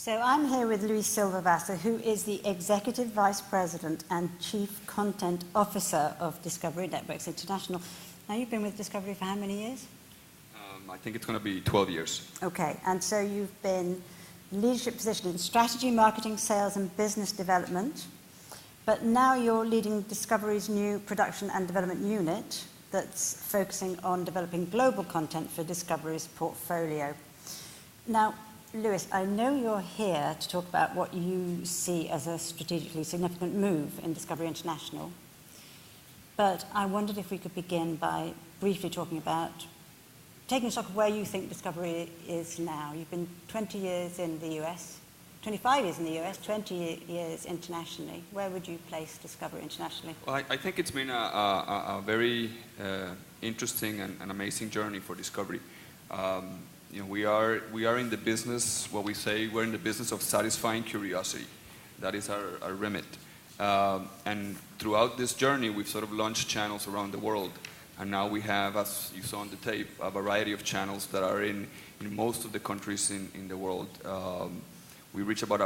So I'm here with Louis Silberwasser, who is the Executive Vice President and Chief Content Officer of Discovery Networks International. Now, you've been with Discovery for how many years? I think it's going to be 12 years. Okay, and so you've been in leadership position in strategy, marketing, sales, and business development. But now you're leading Discovery's new production and development unit that's focusing on developing global content for Discovery's portfolio. Now, Louis, I know you're here to talk about what you see as a strategically significant move in Discovery International, but I wondered if we could begin by briefly talking about taking stock of where you think Discovery is now. You've been 20 years in the US, 25 years in the US, 20 years internationally. Where would you place Discovery internationally? Well, I think it's been a very interesting and amazing journey for Discovery. We are in the business, what we say, we're in the business of satisfying curiosity. That is our remit. And throughout this journey, we've sort of launched channels around the world. And now we have, as you saw on the tape, a variety of channels that are in most of the countries in the world. We reach about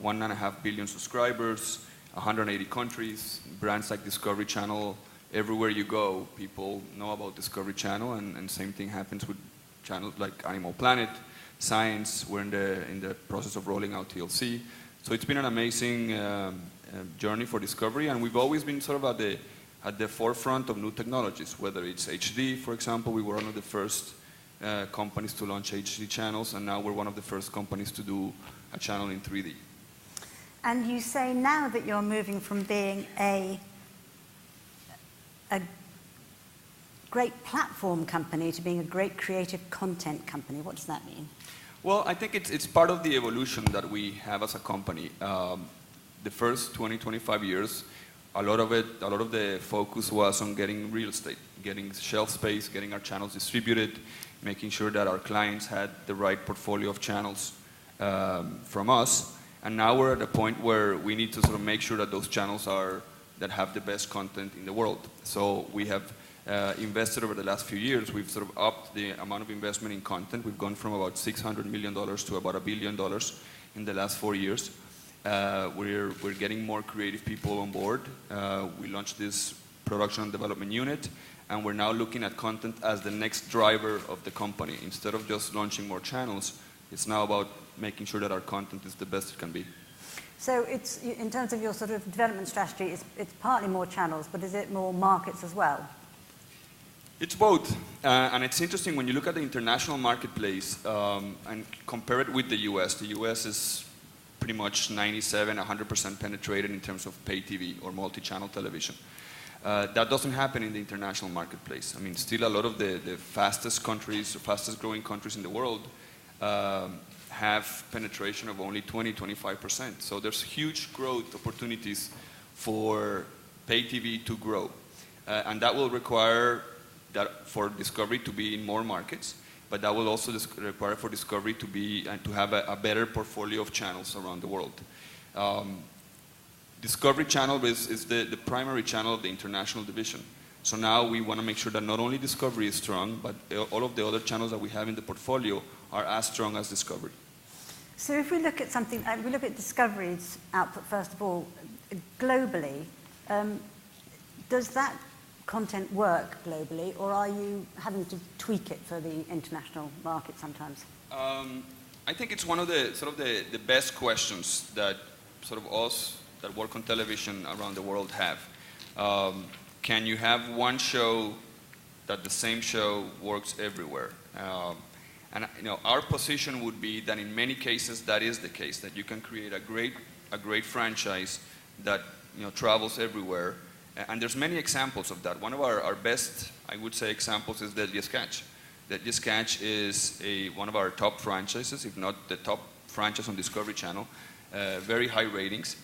1.5 billion subscribers, 180 countries, brands like Discovery Channel. Everywhere you go, people know about Discovery Channel, and same thing happens with channels like Animal Planet, Science. We're in the process of rolling out TLC. So it's been an amazing journey for Discovery, and we've always been sort of at the forefront of new technologies, whether it's HD, for example. We were one of the first companies to launch HD channels, and now we're one of the first companies to do a channel in 3D. And you say now that you're moving from being a great platform company to being a great creative content company. What does that mean? Well, I think it's part of the evolution that we have as a company. The first 20, 25 years, a lot of the focus was on getting real estate, getting shelf space, getting our channels distributed, making sure that our clients had the right portfolio of channels from us. And now we're at a point where we need to sort of make sure that those channels that have the best content in the world. So we have invested over the last few years. We've sort of upped the amount of investment in content. We've gone from about $600 million to about $1 billion in the last 4 years. We're getting more creative people on board. We launched this production and development unit, and we're now looking at content as the next driver of the company. Instead of just launching more channels, it's now about making sure that our content is the best it can be. So it's, in terms of your sort of development strategy, it's partly more channels, but is it more markets as well? It's both, and it's interesting when you look at the international marketplace and compare it with the US. The US is pretty much 100% penetrated in terms of pay TV or multi-channel television. That doesn't happen in the international marketplace. I mean, still a lot of the fastest growing countries in the world have penetration of only 20-25%. So there's huge growth opportunities for pay TV to grow, and that will require that for Discovery to be in more markets, but that will also require for Discovery to be and to have a better portfolio of channels around the world. Discovery Channel is the primary channel of the international division. So now we want to make sure that not only Discovery is strong, but all of the other channels that we have in the portfolio are as strong as Discovery. So if we look at something, we look at Discovery's output first of all, globally, does that content work globally, or are you having to tweak it for the international market sometimes? I think it's one of the best questions that sort of us that work on television around the world have. Can you have one show that the same show works everywhere? And our position would be that in many cases that is the case, that you can create a great franchise that travels everywhere. And there's many examples of that. One of our best, I would say, examples is Deadliest Catch. Deadliest Catch is one of our top franchises, if not the top franchise on Discovery Channel. Very high ratings.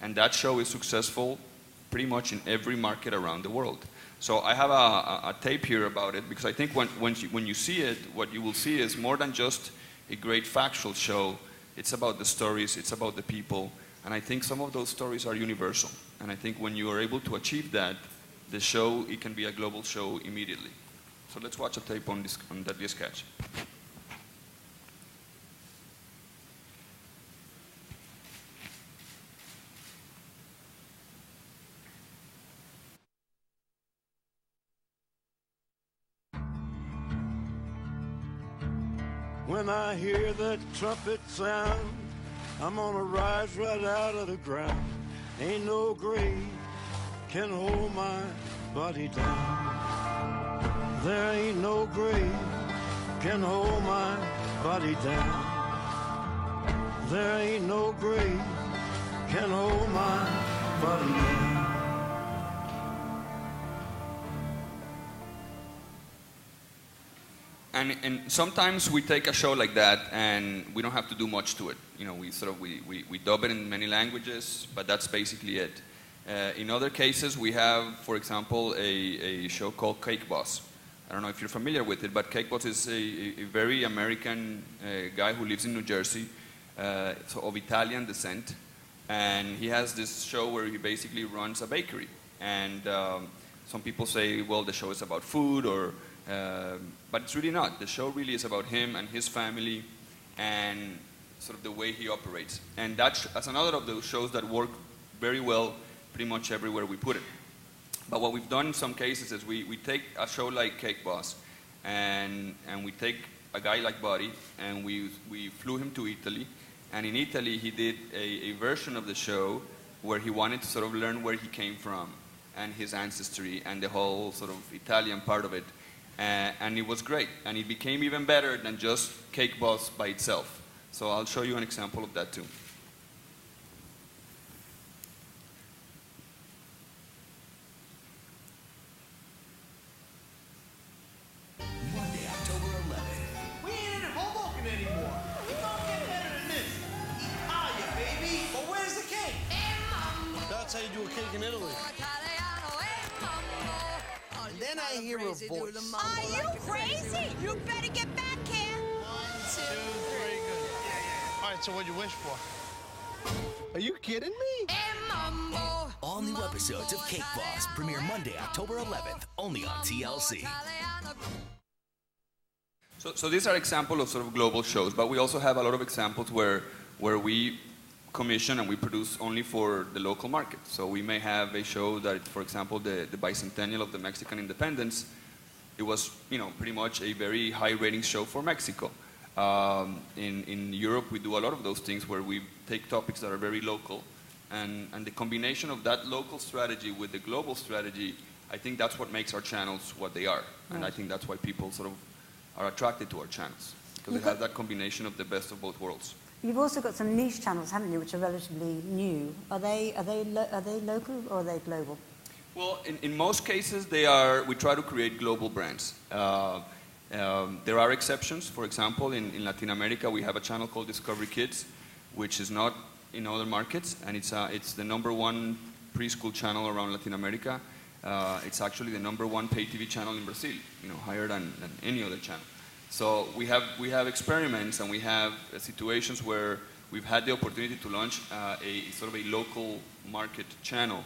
And that show is successful pretty much in every market around the world. So I have a tape here about it, because I think when you see it, what you will see is more than just a great factual show. It's about the stories, it's about the people. And I think some of those stories are universal. And I think when you are able to achieve that, the show, it can be a global show immediately. So let's watch a tape on Deadliest Catch. When I hear that trumpet sound, I'm gonna rise right out of the ground. Ain't no grave can hold my body down. There ain't no grave can hold my body down. There ain't no grave can hold my body down. And sometimes we take a show like that and we don't have to do much to it. You know, we dub it in many languages, but that's basically it. In other cases, we have, for example, a show called Cake Boss. I don't know if you're familiar with it, but Cake Boss is a very American guy who lives in New Jersey, so of Italian descent, and he has this show where he basically runs a bakery. And some people say, well, the show is about food, but it's really not. The show really is about him and his family and sort of the way he operates. And that's another of those shows that work very well pretty much everywhere we put it. But what we've done in some cases is we take a show like Cake Boss and we take a guy like Buddy and we flew him to Italy. And in Italy, he did a version of the show where he wanted to sort of learn where he came from and his ancestry and the whole sort of Italian part of it. And it was great. And it became even better than just Cake Boss by itself. So I'll show you an example of that too. Monday, October 11th. We ain't in Hoboken anymore. We don't get better than this. Italia, baby. But where's the cake? That's how you do a cake in Italy. And then I hear a voice. Are you crazy? You better get back here. 1, 2, 3, good. Yeah. All right, so what'd you wish for? Are you kidding me? All new episodes of Cake Boss premiere Monday, October 11th, only on TLC. So these are examples of sort of global shows, but we also have a lot of examples where we commission and we produce only for the local market. So we may have a show that, for example, the bicentennial of the Mexican independence, it was, pretty much a very high rating show for Mexico. In Europe, we do a lot of those things where we take topics that are very local, and the combination of that local strategy with the global strategy, I think that's what makes our channels what they are. And I think that's why people sort of are attracted to our channels, because it has that combination of the best of both worlds. You've also got some niche channels, haven't you, which are relatively new. Are they local or are they global? Well, in most cases, we try to create global brands. There are exceptions. For example, in Latin America, we have a channel called Discovery Kids, which is not in other markets, and it's the #1 preschool channel around Latin America. It's actually the #1 pay TV channel in Brazil, higher than any other channel. So we have experiments and we have situations where we've had the opportunity to launch a sort of a local market channel,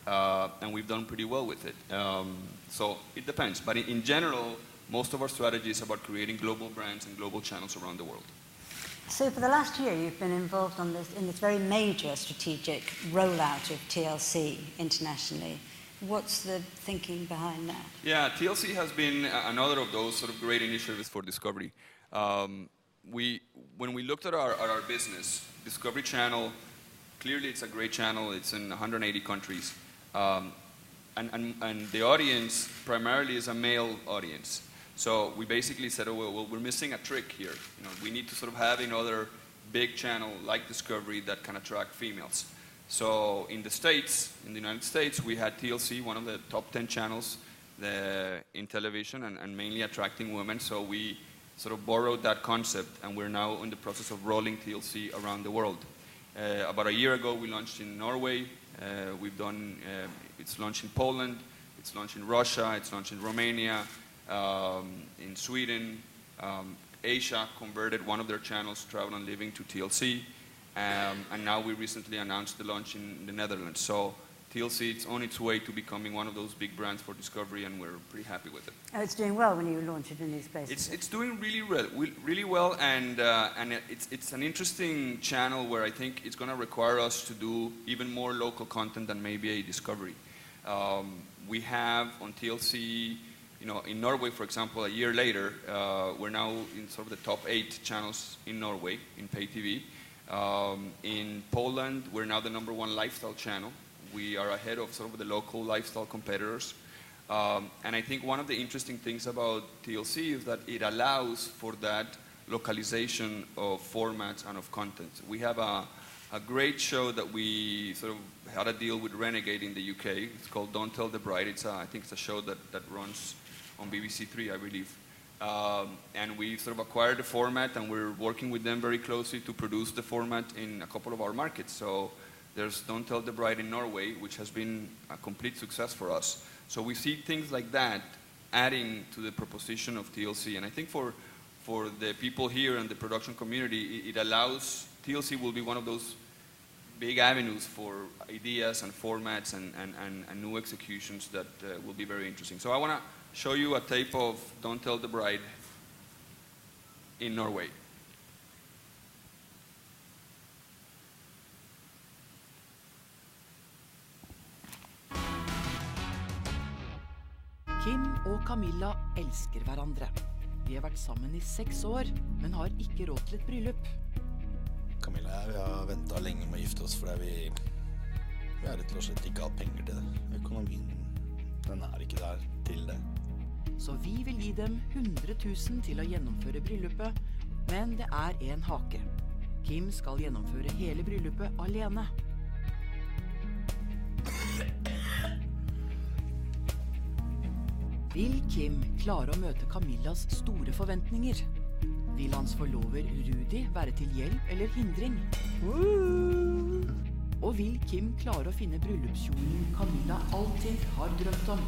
and we've done pretty well with it. So it depends, but in general, most of our strategy is about creating global brands and global channels around the world. So for the last year, you've been involved in this very major strategic rollout of TLC internationally. What's the thinking behind that? Yeah, TLC has been another of those sort of great initiatives for Discovery. When we looked at our business, Discovery Channel, clearly it's a great channel. It's in 180 countries. And the audience primarily is a male audience. So we basically said, oh, well, we're missing a trick here. We need to sort of have another big channel like Discovery that can attract females. So in the United States, we had TLC, one of the top 10 channels in television and mainly attracting women. So we sort of borrowed that concept, and we're now in the process of rolling TLC around the world. About a year ago, we launched in Norway. It's launched in Poland, it's launched in Russia, it's launched in Romania, in Sweden. Asia converted one of their channels, Travel and Living, to TLC. And now we recently announced the launch in the Netherlands. So TLC, it's on its way to becoming one of those big brands for Discovery, and we're pretty happy with it. Oh, it's doing well when you launch it in these places. It's doing really well, and it's an interesting channel where I think it's going to require us to do even more local content than maybe a Discovery. We have on TLC in Norway, for example, a year later, we're now in sort of the top 8 channels in Norway in pay TV. In Poland, we're now the #1 lifestyle channel. We are ahead of sort of the local lifestyle competitors. And I think one of the interesting things about TLC is that it allows for that localization of formats and of content. We have a great show that we sort of had a deal with Renegade in the UK. It's called Don't Tell the Bride. I think it's a show that runs on BBC Three, I believe. And we sort of acquired the format, and we're working with them very closely to produce the format in a couple of our markets. So there's Don't Tell the Bride in Norway, which has been a complete success for us. So we see things like that adding to the proposition of TLC. And I think for the people here and the production community, it allows, TLC will be one of those big avenues for ideas and formats and new executions that will be very interesting. So I want to show you a tape of Don't Tell the Bride in Norway. Kim og Camilla elsker hverandre. De har vært sammen i 6 år, men har ikke råd til et bryllup. Camilla og jeg, vi har ventet lenge med å gifte oss, fordi vi har rett og slett ikke hatt penger til det. Økonomien, den er ikke der til det. Så vi vil gi dem 100 000 til å gjennomføre bryllupet, men det er en hake. Kim skal gjennomføre hele bryllupet alene. Vil Kim klare å møte Camillas store forventninger? Vil hans forlover Rudi være til hjelp eller hindring? Og vil Kim klare å finne bryllupskjolen Camilla alltid har drømt om?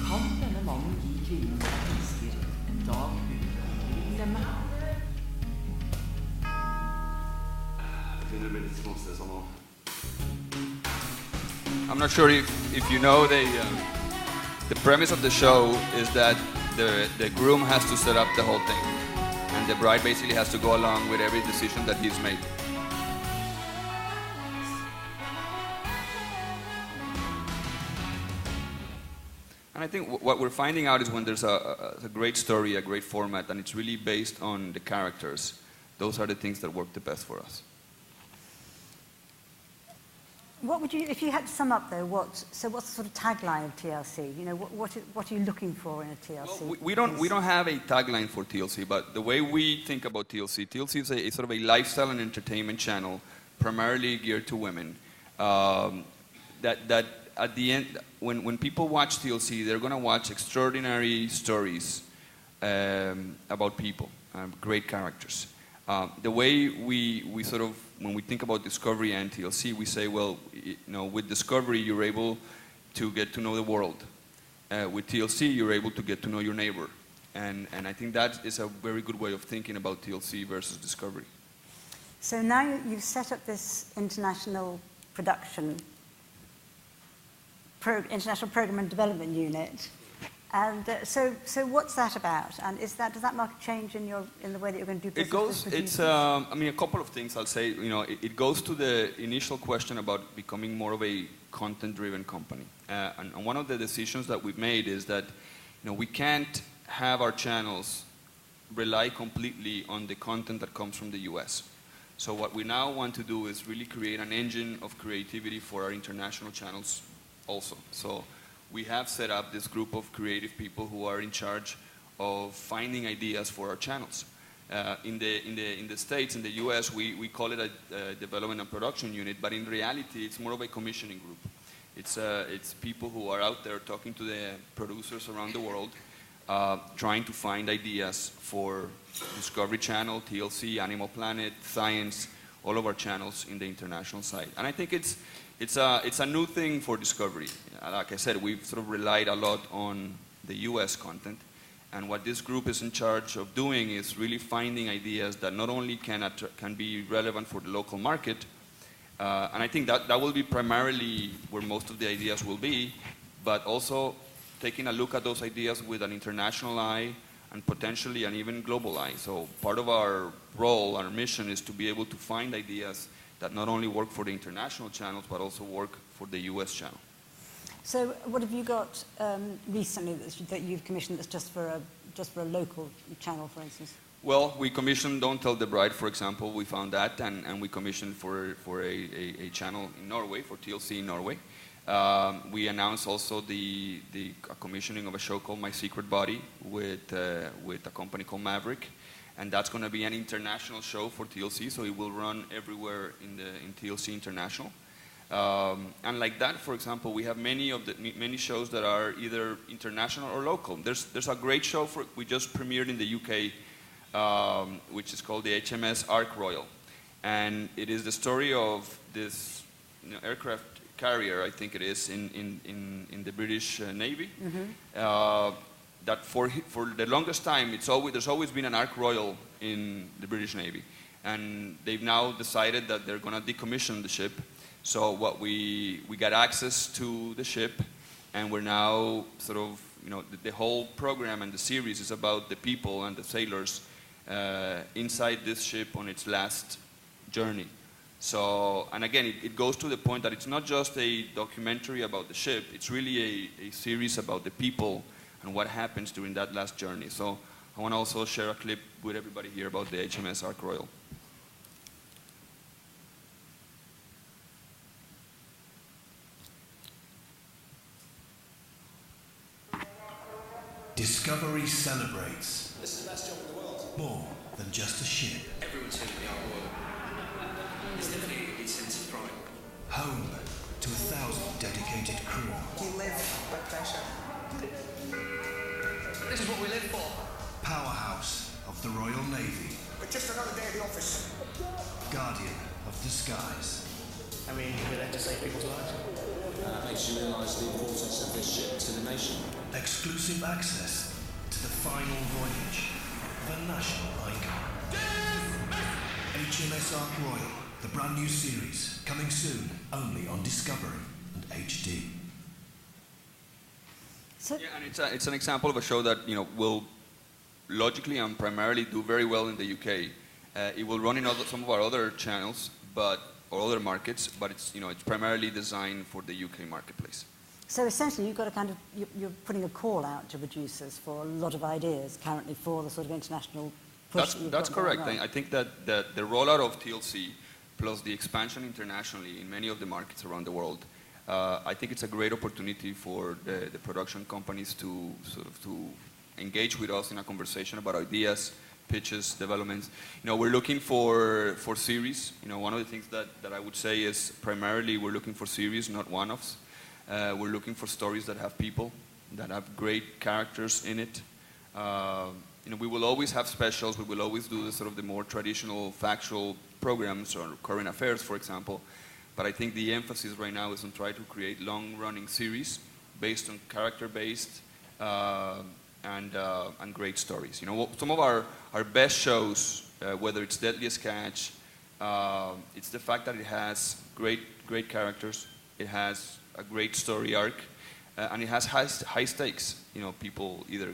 Kan denne mannen gi kvinnen som elsker en dag hun vil glemme? I'm not sure if you know, the premise of the show is that the groom has to set up the whole thing, and the bride basically has to go along with every decision that he's made. And I think what we're finding out is when there's a great story, a great format, and it's really based on the characters, those are the things that work the best for us. What would you, if you had to sum up though, what's the sort of tagline of TLC? You know, what are you looking for in a TLC? Well, we don't have a tagline for TLC, but the way we think about TLC is a sort of a lifestyle and entertainment channel, primarily geared to women. That at the end, when people watch TLC, they're going to watch extraordinary stories about people, great characters. The way we sort of, when we think about Discovery and TLC, we say, well, you know, with Discovery, you're able to get to know the world. With TLC, you're able to get to know your neighbor. And I think that is a very good way of thinking about TLC versus Discovery. So now you've set up this international production, international program and development unit. And so what's that about? And does that mark a change in the way that you're going to do business? I mean, a couple of things I'll say. You know, it goes to the initial question about becoming more of a content-driven company. And one of the decisions that we've made is that, you know, we can't have our channels rely completely on the content that comes from the US. So what we now want to do is really create an engine of creativity for our international channels also. So we have set up this group of creative people who are in charge of finding ideas for our channels. In the States, in the US, we call it a development and production unit, but in reality, it's more of a commissioning group. It's people who are out there talking to the producers around the world, trying to find ideas for Discovery Channel, TLC, Animal Planet, Science, all of our channels in the international side. And I think it's a new thing for Discovery. Like I said, we've sort of relied a lot on the US content. And what this group is in charge of doing is really finding ideas that not only can be relevant for the local market, and I think that will be primarily where most of the ideas will be, but also taking a look at those ideas with an international eye and potentially an even global eye. So part of our role, our mission, is to be able to find ideas that not only work for the international channels, but also work the US channel. So what have you got recently that you've commissioned that's just for a local channel, for instance? Well, we commissioned Don't Tell the Bride, for example. We found that, and we commissioned for a channel in Norway, for TLC in Norway. We announced also the commissioning of a show called My Secret Body with a company called Maverick, and that's going to be an international show for TLC, so it will run everywhere in TLC International. And like that, for example, we have many shows that are either international or local. There's a great show we just premiered in the UK, which is called the HMS Ark Royal, and it is the story of this aircraft carrier, I think it is, in the British Navy. That for the longest time, there's always been an Ark Royal in the British Navy, and they've now decided that they're going to decommission the ship. So we got access to the ship, and we're now sort of, the whole program and the series is about the people and the sailors inside this ship on its last journey. So, and again, it goes to the point that it's not just a documentary about the ship, it's really a series about the people and what happens during that last journey. So I want to also share a clip with everybody here about the HMS Ark Royal. Discovery celebrates. This is the best job in the world. More than just a ship. Everyone's heard of the Ark Royal. It's definitely a sense of pride. Home to 1,000 dedicated crew. We live by pleasure. This is what we live for. Powerhouse of the Royal Navy. But just another day at the office. Guardian of the skies. I mean, we're there to save people's lives. That makes you realise the importance of this ship to the nation. Exclusive access to the final voyage of a national icon. HMS Ark Royal, the brand new series, coming soon, only on Discovery and HD. Yeah, and it's an example of a show that will logically and primarily do very well in the UK. It will run in some of our other channels, or other markets, but it's primarily designed for the UK marketplace. So essentially, you've got you're putting a call out to producers for a lot of ideas currently for the sort of international push. That's correct. I think that the rollout of TLC plus the expansion internationally in many of the markets around the world, I think it's a great opportunity for the production companies to engage with us in a conversation about ideas, pitches, developments. We're looking for series. One of the things that I would say is primarily we're looking for series, not one-offs. We're looking for stories that have people, that have great characters in it. We will always have specials. We will always do the more traditional factual programs or current affairs, for example. But I think the emphasis right now is on trying to create long-running series based on character-based and great stories. Some of our best shows, whether it's Deadliest Catch, it's the fact that it has great characters, it has a great story arc, and it has high stakes. People either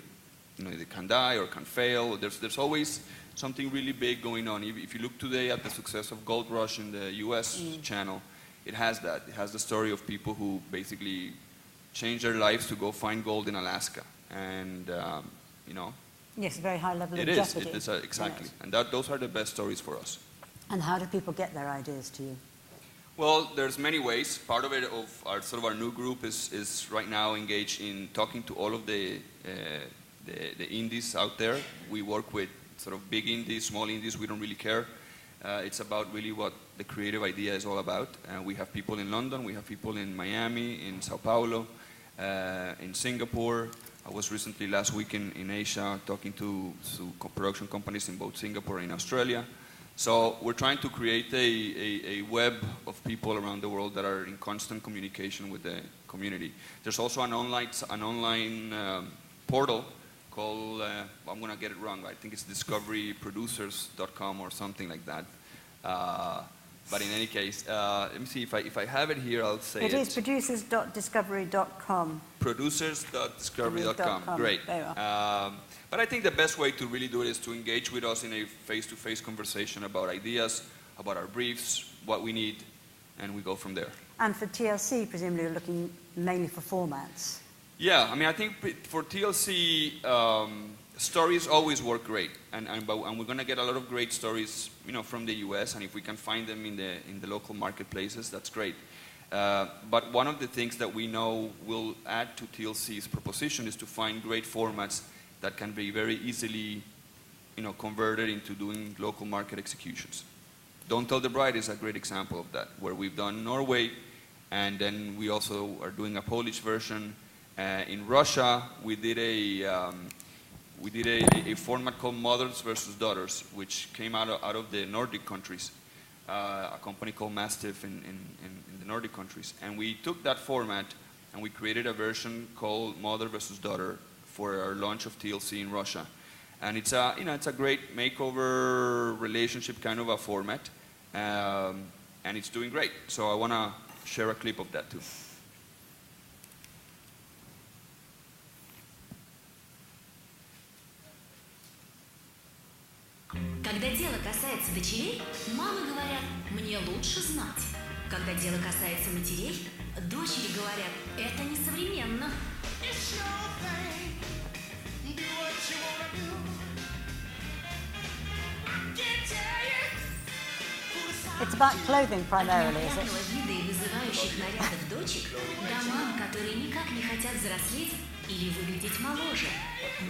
they can die or can fail. There's always something really big going on. If you look today at the success of Gold Rush in the US channel, it has that. It has the story of people who basically change their lives to go find gold in Alaska, and Yes, a very high level of jeopardy. It is. Exactly, Yes. and those are the best stories for us. And how do people get their ideas to you? Well, there's many ways. Part of it, of our new group, is right now engaged in talking to all of the indies out there. We work with big indies, small indies. We don't really care. It's about really what the creative idea is all about. We have people in London. We have people in Miami, in Sao Paulo, in Singapore. I was recently last week in Asia talking to production companies in both Singapore and Australia. So we're trying to create a web of people around the world that are in constant communication with the community. There's also an online portal called, I'm going to get it wrong, I think it's discoveryproducers.com or something like that. But in any case, let me see if I have it here, I'll say it. It is producers.discovery.com. Producers.discovery.com. Great. There you are. But I think the best way to really do it is to engage with us in a face-to-face conversation about ideas, about our briefs, what we need, and we go from there. And for TLC, presumably you're looking mainly for formats. Yeah, I mean, I think for TLC, stories always work great, and we're going to get a lot of great stories, from the U.S. And if we can find them in the local marketplaces, that's great. But one of the things that we know will add to TLC's proposition is to find great formats that can be very easily, converted into doing local market executions. Don't Tell the Bride is a great example of that, where we've done Norway, and then we also are doing a Polish version. In Russia, we did a format called Mothers versus Daughters, which came out of the Nordic countries, a company called Mastiff in the Nordic countries. And we took that format and we created a version called Mother versus Daughter for our launch of TLC in Russia. And it's a great makeover relationship kind of a format, and it's doing great. So I want to share a clip of that too. Когда дело касается дочерей, мамы говорят, мне лучше знать. Когда дело касается матерей, дочери говорят, это несовременно. It's about clothing primarily, is it? Виды вызывающих нарядов дочек, дамам, которые никак не хотят взрослеть или выглядеть моложе.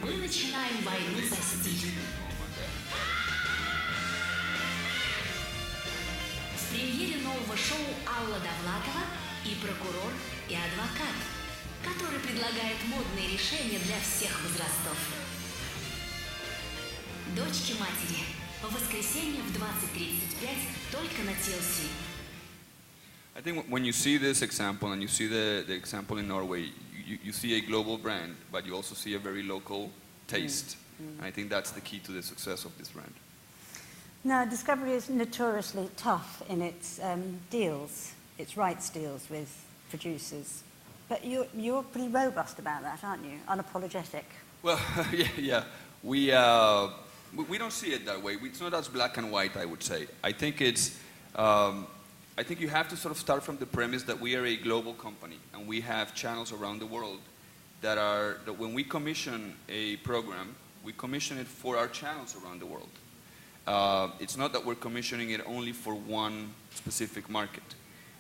Мы начинаем войну за стиль. В премьере нового шоу Алла Довлатова и прокурор, и адвокат, который предлагает модные решения для всех возрастов. Дочки матери. В воскресенье в 20:35 только на TLC. I think when you see this example and you see the example in Norway, you see a global brand, but you also see a very local taste. And I think that's the key to the success of this brand. Now, Discovery is notoriously tough in its deals, its rights deals with producers. But you're pretty robust about that, aren't you? Unapologetic. Well, yeah. We don't see it that way. It's not as black and white, I would say. I think I think you have to sort of start from the premise that we are a global company and we have channels around the world that when we commission a program, we commission it for our channels around the world. It's not that we're commissioning it only for one specific market.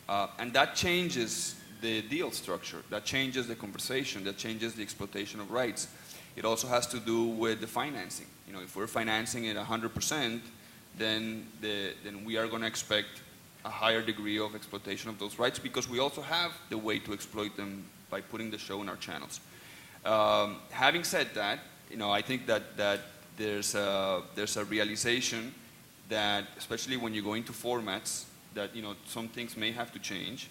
And that changes the deal structure, that changes the conversation, that changes the exploitation of rights. It also has to do with the financing. If we're financing it 100%, then we are going to expect a higher degree of exploitation of those rights because we also have the way to exploit them by putting the show in our channels. Having said that, I think that there's a realization that, especially when you go into formats, that some things may have to change.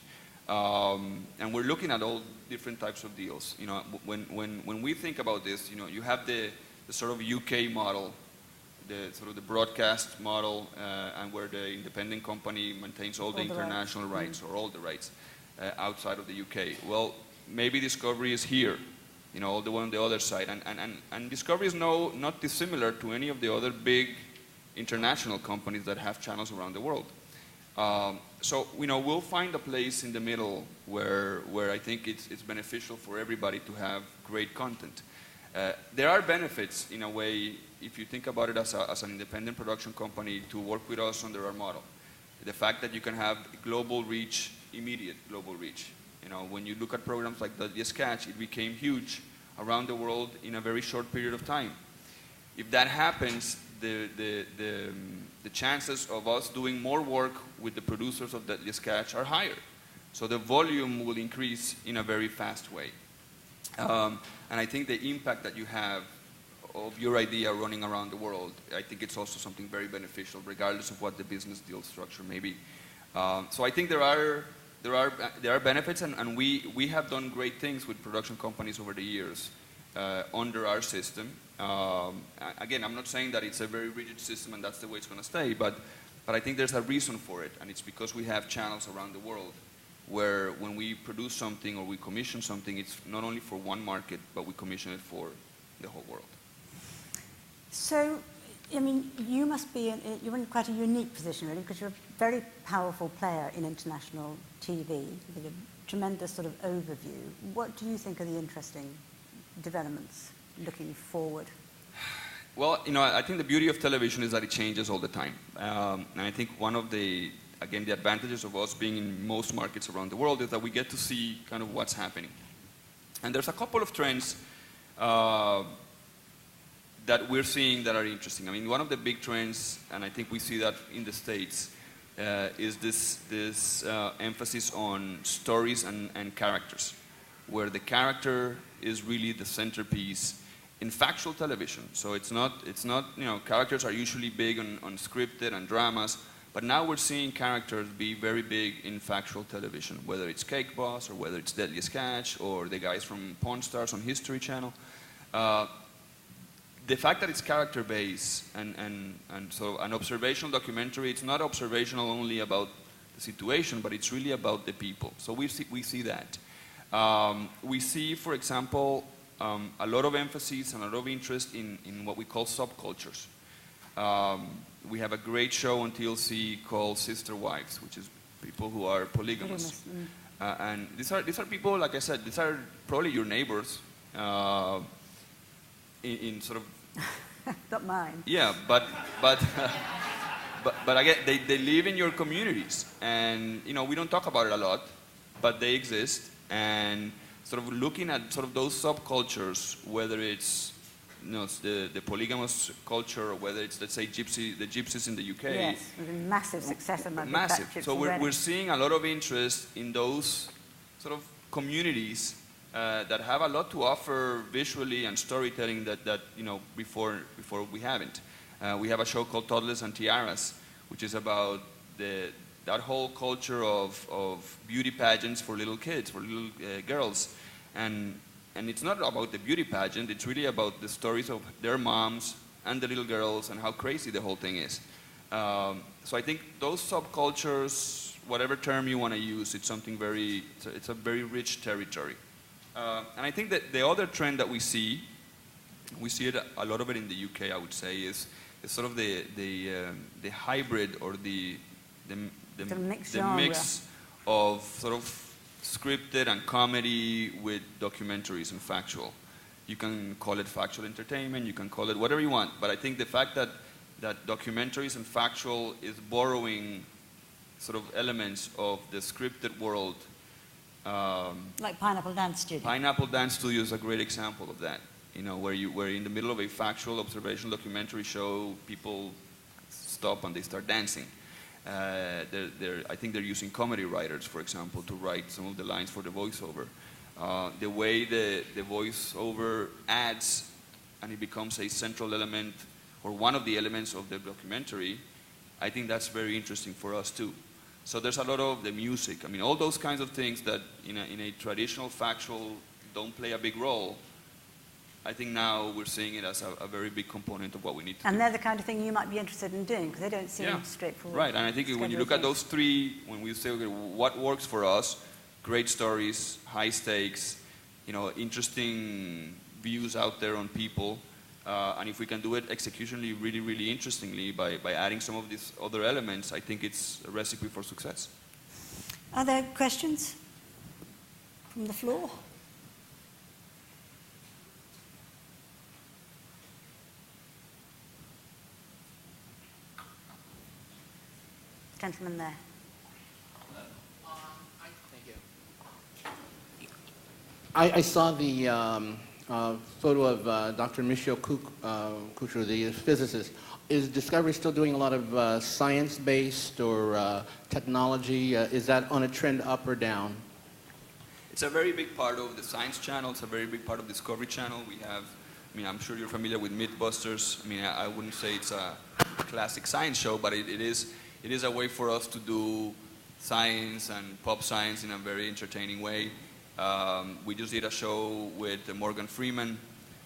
And we're looking at all different types of deals. When we think about this, you have the sort of UK model, the sort of the broadcast model, and where the independent company maintains all the international rights or all the rights outside of the UK. Well, maybe Discovery is here, all the one on the other side, and Discovery is not dissimilar to any of the other big international companies that have channels around the world. So we'll find a place in the middle where I think it's beneficial for everybody to have great content. There are benefits in a way if you think about it as an independent production company to work with us under our model. The fact that you can have global reach, immediate global reach. When you look at programs like the Sketch, it became huge around the world in a very short period of time. If that happens, the chances of us doing more work with the producers of the Sketch are higher. So the volume will increase in a very fast way. And I think the impact that you have of your idea running around the world, I think it's also something very beneficial, regardless of what the business deal structure may be. So I think there are benefits, and we have done great things with production companies over the years under our system. Again, I'm not saying that it's a very rigid system and that's the way it's going to stay, but I think there's a reason for it, and it's because we have channels around the world where when we produce something or we commission something, it's not only for one market, but we commission it for the whole world. So I mean, you must be, you're in quite a unique position, really, because you're a very powerful player in international TV with a tremendous sort of overview. What do you think are the interesting developments looking forward? Well, I think the beauty of television is that it changes all the time. And I think one of the advantages of us being in most markets around the world is that we get to see kind of what's happening. And there's a couple of trends that we're seeing that are interesting. I mean, one of the big trends, and I think we see that in the States, is this emphasis on stories and characters, where the character is really the centerpiece in factual television. So it's not, characters are usually big on scripted and dramas, but now we're seeing characters be very big in factual television, whether it's Cake Boss or whether it's Deadliest Catch or the guys from Pawn Stars on History Channel. The fact that it's character-based and so an observational documentary, it's not observational only about the situation, but it's really about the people. So we see that. We see, for example, a lot of emphasis and a lot of interest in what we call subcultures. We have a great show on TLC called Sister Wives, which is people who are polygamous. And these are people, like I said, these are probably your neighbors. In sort of not mine. Yeah, but again, they live in your communities, and we don't talk about it a lot, but they exist, and sort of looking at sort of those subcultures, whether it's the polygamous culture or whether it's, let's say, the gypsies in the UK. Yes, with a massive success among massive. So we're seeing a lot of interest in those sort of communities. That have a lot to offer visually and storytelling that before we haven't. We have a show called Toddlers and Tiaras, which is about that whole culture of beauty pageants for little kids, for little girls, and it's not about the beauty pageant. It's really about the stories of their moms and the little girls and how crazy the whole thing is. So I think those subcultures, whatever term you want to use, it's something it's a very rich territory. And I think that the other trend that we see it a lot of it in the UK, I would say, is sort of the hybrid or the mix of sort of scripted and comedy with documentaries and factual. You can call it factual entertainment, you can call it whatever you want, but I think the fact that documentaries and factual is borrowing sort of elements of the scripted world. Like Pineapple Dance Studio. Pineapple Dance Studio is a great example of that. Where in the middle of a factual observational documentary show, people stop and they start dancing. I think they're using comedy writers, for example, to write some of the lines for the voiceover. The way the voiceover adds and it becomes a central element or one of the elements of the documentary, I think that's very interesting for us too. So there's a lot of the music. I mean, all those kinds of things that in a traditional factual don't play a big role. I think now we're seeing it as a very big component of what we need to do. And they're the kind of thing you might be interested in doing, because they don't seem straightforward. Right, and I think when you look at those three, when we say, okay, what works for us, great stories, high stakes, interesting views out there on people, and if we can do it executionally really, really interestingly by adding some of these other elements, I think it's a recipe for success. Are there questions from the floor? Gentleman there. Thank you. I saw the photo of Dr. Michio Kuchar, the physicist. Is Discovery still doing a lot of science-based or technology? Is that on a trend up or down? It's a very big part of the Science Channel. It's a very big part of Discovery Channel. We have, I'm sure you're familiar with MIPDoc. I wouldn't say it's a classic science show, but it is a way for us to do science and pop science in a very entertaining way. We just did a show with Morgan Freeman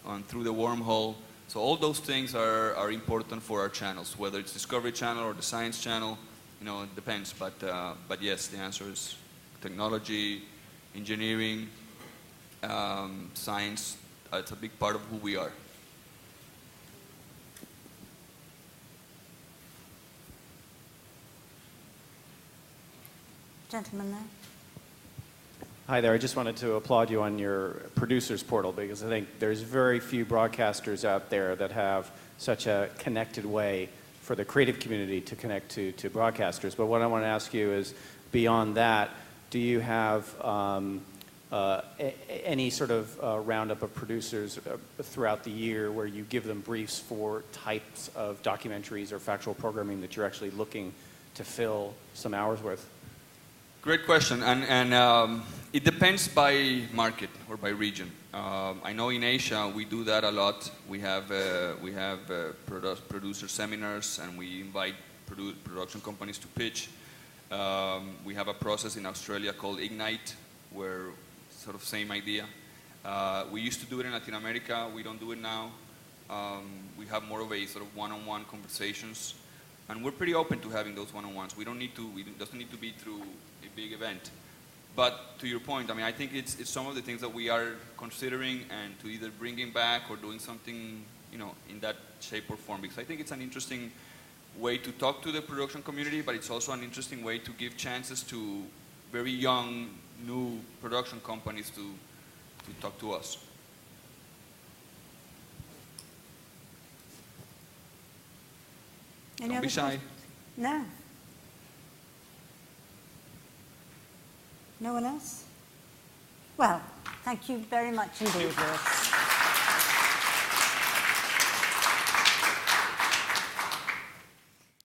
on Through the Wormhole. So all those things are important for our channels, whether it's Discovery Channel or the Science Channel. It depends. But yes, the answer is technology, engineering, science. It's a big part of who we are. Gentleman there. Hi there. I just wanted to applaud you on your producers portal because I think there's very few broadcasters out there that have such a connected way for the creative community to connect to broadcasters. But what I want to ask you is, beyond that, do you have any sort of roundup of producers throughout the year where you give them briefs for types of documentaries or factual programming that you're actually looking to fill some hours with? Great question, and it depends by market or by region. I know in Asia we do that a lot. We have producer seminars, and we invite production companies to pitch. We have a process in Australia called Ignite, where sort of same idea. We used to do it in Latin America. We don't do it now. We have more of a sort of one-on-one conversations, and we're pretty open to having those one-on-ones. We don't need to. It doesn't need to be through a big event. But to your point, I mean, I think it's some of the things that we are considering, and to either bringing back or doing something, you know, in that shape or form. Because I think it's an interesting way to talk to the production community, but it's also an interesting way to give chances to very young, new production companies to talk to us. Any Don't other be shy. questions? No. No one else? Well, thank you very much indeed, Lewis.